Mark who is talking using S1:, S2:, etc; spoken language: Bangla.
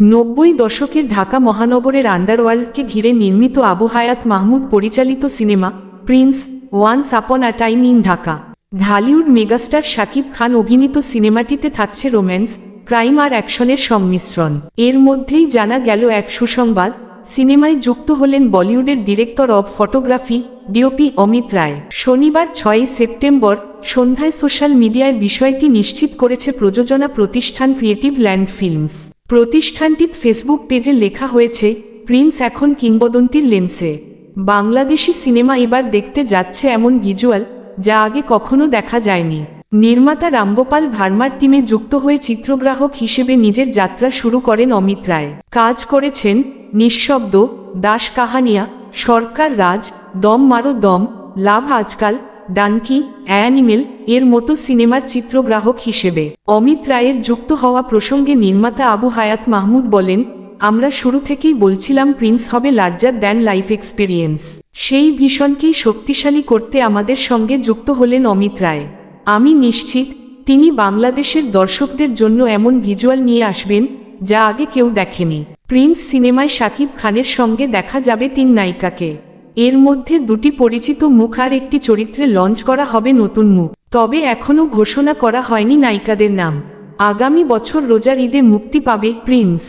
S1: 90 দশকের ঢাকা মহানগরের আন্ডারওয়ার্ল্ডকে ঘিরে নির্মিত আবু হায়াত মাহমুদ পরিচালিত cinema Prince once upon a time in Dhaka. Dhallywood megastar Shakib Khan অভিনীত সিনেমাটিতে থাকছে রোম্যান্স, ক্রাইম আর অ্যাকশনের সংমিশ্রণ। এর মধ্যেই জানা গেল এক সুসংবাদ, সিনেমায় যুক্ত হলেন বলিউডের director of photography DOP Amit Roy. শনিবার 6 সেপ্টেম্বর সন্ধ্যায় সোশ্যাল মিডিয়ায় বিষয়টি নিশ্চিত করেছে প্রযোজনা প্রতিষ্ঠান ক্রিয়েটিভ ল্যান্ড ফিল্মস। প্রতিষ্ঠানটির ফেসবুক পেজে লেখা হয়েছে, প্রিন্স এখন কিংবদন্তির লেন্সে। বাংলাদেশি সিনেমা এবার দেখতে যাচ্ছে এমন ভিজুয়াল যা আগে কখনো দেখা যায়নি। নির্মাতা রামগোপাল ভার্মার টিমে যুক্ত হয়ে চিত্রগ্রাহক হিসেবে নিজের যাত্রা শুরু করেন অমিত রায়। কাজ করেছেন নিঃশব্দ, দাস কাহানিয়া, সরকার রাজ, দম মারো দম, লাভ আজকাল, ডানকি, অ্যানিমেল এর মতো সিনেমার চিত্রগ্রাহক হিসেবে। অমিত রায়ের যুক্ত হওয়া প্রসঙ্গে নির্মাতা আবু হায়াত মাহমুদ বলেন, আমরা শুরু থেকেই বলছিলাম প্রিন্স হবে লার্জার দ্যান লাইফ এক্সপেরিয়েন্স। সেই ভীষণকেই শক্তিশালী করতে আমাদের সঙ্গে যুক্ত হলেন অমিত রায়। আমি নিশ্চিত তিনি বাংলাদেশের দর্শকদের জন্য এমন ভিজুয়াল নিয়ে আসবেন যা আগে কেউ দেখেনি। প্রিন্স সিনেমায় শাকিব খানের সঙ্গে দেখা যাবে 3 নায়িকাকে। এর মধ্যে 2টি পরিচিত মুখ আর একটি চরিত্রে লঞ্চ করা হবে নতুন মুখ। তবে এখনও ঘোষণা করা হয়নি নায়িকাদের নাম। আগামী বছর রোজার ঈদে মুক্তি পাবে প্রিন্স।